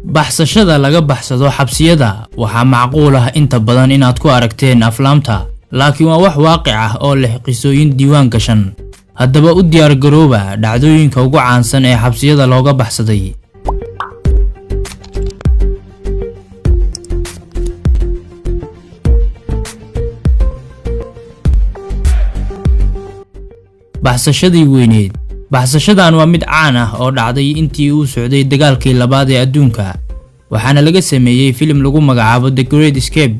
baxsashada laga baxsado xabsiyada waxaa macquul ah inta badan inaad ku aragteen aflaamta, laakiin waa wax waaqic ah oo leh qisooyin diiwaan gashan. Haddaba u diyaar garooba dhacdooyinka ugu caansan ee xabsiyada looga baxsaday. Baxsashadii weyneed. Baxsashadan waa mid caan ah oo dhacday intii uu socday dagaalkii labaad ee adduunka, waxaana laga sameeyay filim lagu magacaabo The Great Escape.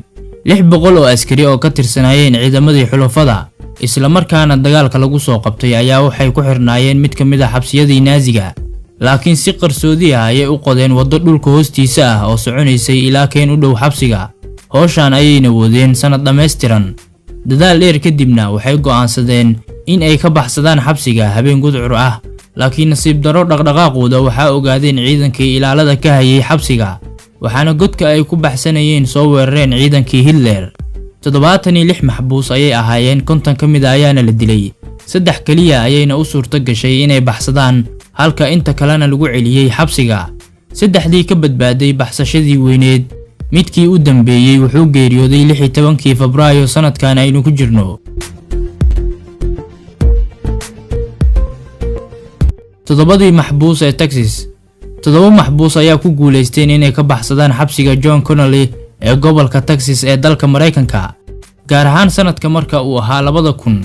600 oo askari oo ka tirsanayeen ciidamadii xulafada isla markaana dagaalka lagu soo qabtay ayaa waxay ku xirnaayeen mid ka mid ah xabsiyadii Naaziga, laakiin si qarsoodi ah ayay u qodeen waddo dhulka hoostiisa ah oo soconaysay ilaa keen u dhow xabsiga. Howshan ayayna wadeen sanad dhammaystiran. Dadaal dheer kadibna waxay go'aansadeen in ay ka baxsadaan xabsiga habeen gudcur ah, laakiin nasiib daro dhaqdhaqaaqooda waxaa ogaadeen ciidankii ilaalada ka hayay xabsiga, waxaana godka ay ku baxsanayeen soo weerareen ciidankii Hitler. 76 maxbuus ayay ahaayeen, 50 ka mid ayaana la dilay. 3 kaliya ayayna u suurto gashay inay baxsadaan, halka inta kalena lagu celiyay xabsiga. 3dii ka badbaaday baxsashadii weyneed, midkii u dambeeyay wuxuu geeriyooday 16 Febraayo sanadkan aynu ku jirno. 7 maxbuus ee Texas. 7 maxbuus ayaa ku guuleysteen inay ka baxsadaan xabsiga John Connolly ee gobolka Texas ee dalka Mareykanka, gaar ahaan sanadka marka uu ahaa 2000.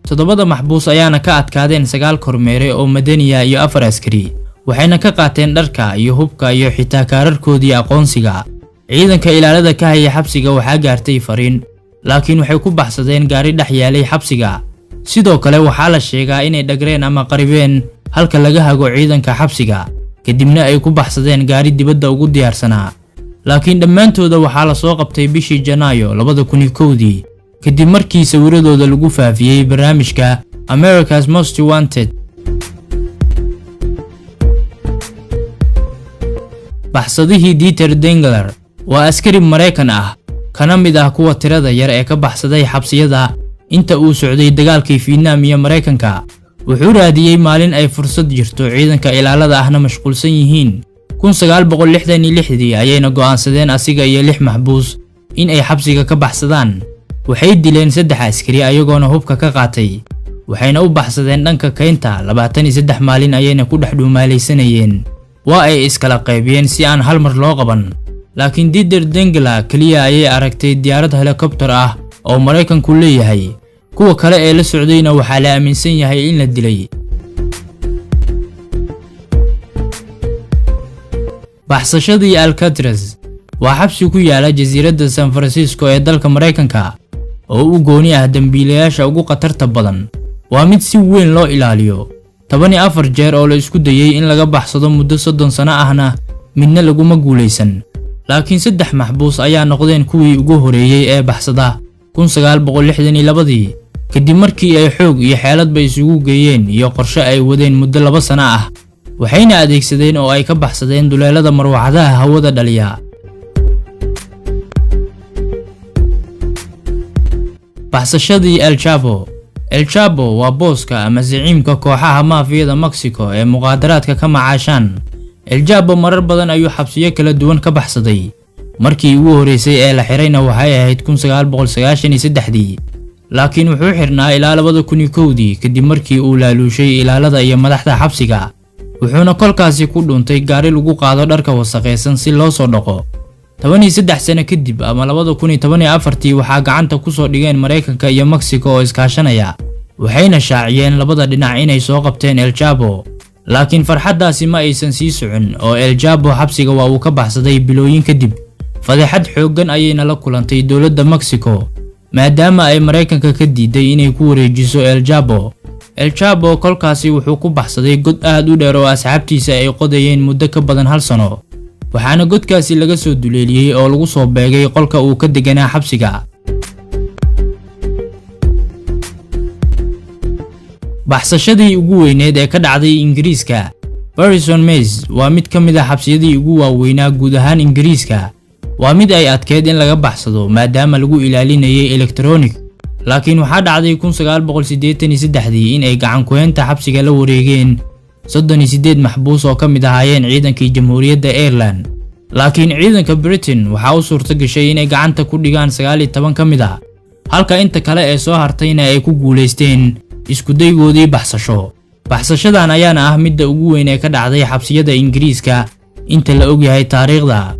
7 maxbuus ayaana ka adkaadeen 9 kormeere oo madaniya iyo 4 askari, waxayna ka qaateen dharka iyo hubka iyo xitaa kaararkoodii aqoonsiga. Ciidanka ilaalada ka hayay xabsiga waxaa gaartay fariin, laakiin waxay ku baxsadeen gaari dhex yaalay xabsiga. Sidoo kale waxaa la sheegaa inay dhagreen ama qaribeen halka laga hago ciidanka xabsiga, kadibna ay ku baxsadeen gaari dibadda ugu diyaarsanaa. Laakiin dhammaantooda waxaa la soo qabtay bishii Janaayo 2001 kadib markii sawiradooda lagu faafiyay barnaamijka America's Most Wanted. Baxsadihii Dieter Dengler waa askari Mareykan ah, kana mid ah kuwa tirada yar ee ka baxsaday xabsiyada inta uu socday dagaalkii Vietnam iyo Mareykanka. Wuxuu raadiyay maalin ay fursad jirto ciidanka ilaalada ahna mashquulsan yihiin. 1966 ayayna go'aansadeen asiga iyo 6 maxbuus in ay xabsiga ka baxsadaan. Waxay dileen 3 askari ayagoona hubka ka qaatay, waxayna u baxsadeen dhanka keynta. 23 maalin ayayna ku dhex dhuumaalaysanayeen. Waa ay iskala qaybiyeen si aan hal mar loo qaban, laakiin Dieter Dengler kaliya ayay aragtay diyaarad helicopter ah oo Mareykanku leeyahay. kuwa kale ee la socdayna waxaa la aaminsan yahay in la dilay. Baxsashadii Alcatraz waa xabsi ku yaala jasiiradda San Francisco ee dalka Mareykanka oo u gooni ah dambiilayaasha ugu khatarta badan. Waa mid si weyn loo ilaaliyo. 14 jeer oo la isku dayay in laga baxsado muddo 30 sano ahna midna laguma guuleysan, laakiin 3 maxbuus ayaa noqdeen kuwii ugu horeeyay ee baxsada 1962 kadib markii ay xoog iyo xeeladba isugu geeyeen iyo qorshe ay wadeen muddo 2 sano ah. Waxayna adeegsadeen oo ay ka baxsadeen duleelada marwaxadaha hawada dhaliya. Baxsashadii El Chapo. El Chapo waa booska ama zaciimka kooxaha maafiyada Mexico ee muqaadaraadka ka macaashaan. El Chapo marar badan ayuu xabsiyo kala duwan ka baxsaday. Markii ugu horeysay ee la xirayna waxay ahayd 1993, laakiin wuxuu xirnaa ilaa 2001 kadib markii uu laaluushay ilaalada iyo madaxda xabsiga. Wuxuuna kolkaasi ku dhuntay gaari lagu qaado dharka wasaqaysan si loo soo dhaqo. 13 sano kadib ama 2014 waxaa gacanta ku soo dhigeen Mareykanka iyo Mexico oo iskaashanaya. Waxayna shaaciyeen labada dhinac inay soo qabteen El Chapo, laakiin farxadaasi ma aysan sii socon oo El Chapo xabsiga waa uu ka baxsaday bilooyin kadib. Fadeexad xooggan ayayna la kulantay dowladda Mexico maadaama ay Mareykanka ka diiday inay ku wareejiso El Chapo. El Chapo kolkaasi wuxuu ku baxsaday god aad u dheer oo asxaabtiisa ay qodayeen muddo ka badan 1 sano, waxaana godkaasi laga soo duleeliyay oo lagu soo beegay qolka uu ka deganaa xabsiga. Baxsashadii ugu weyneed ee ka dhacday Ingiriiska. Barison Maze waa mid ka mid ah xabsiyadii ugu waaweynaa guud ahaan Ingiriiska. Waa mid ay adkeed in laga baxsado maadaama lagu ilaalinayay electronic, laakiin waxaa dhacday 1983 in ay gacan ku haynta xabsiga la wareegeen 38 maxbuus oo ka mid ahaayeen ciidankii Jamhuuriyadda Ireland. laakiin ciidanka Britain waxa uu suurto gashay inay gacanta ku dhigaan 19 ka mid ah, halka inta kale ee soo hartayna ay ku guuleysteen isku daygoodii baxsasho. Baxsashadan ayaana ah midda ugu weyn ee ka dhacday xabsiyada Ingiriiska inta la og yahay taariikhda.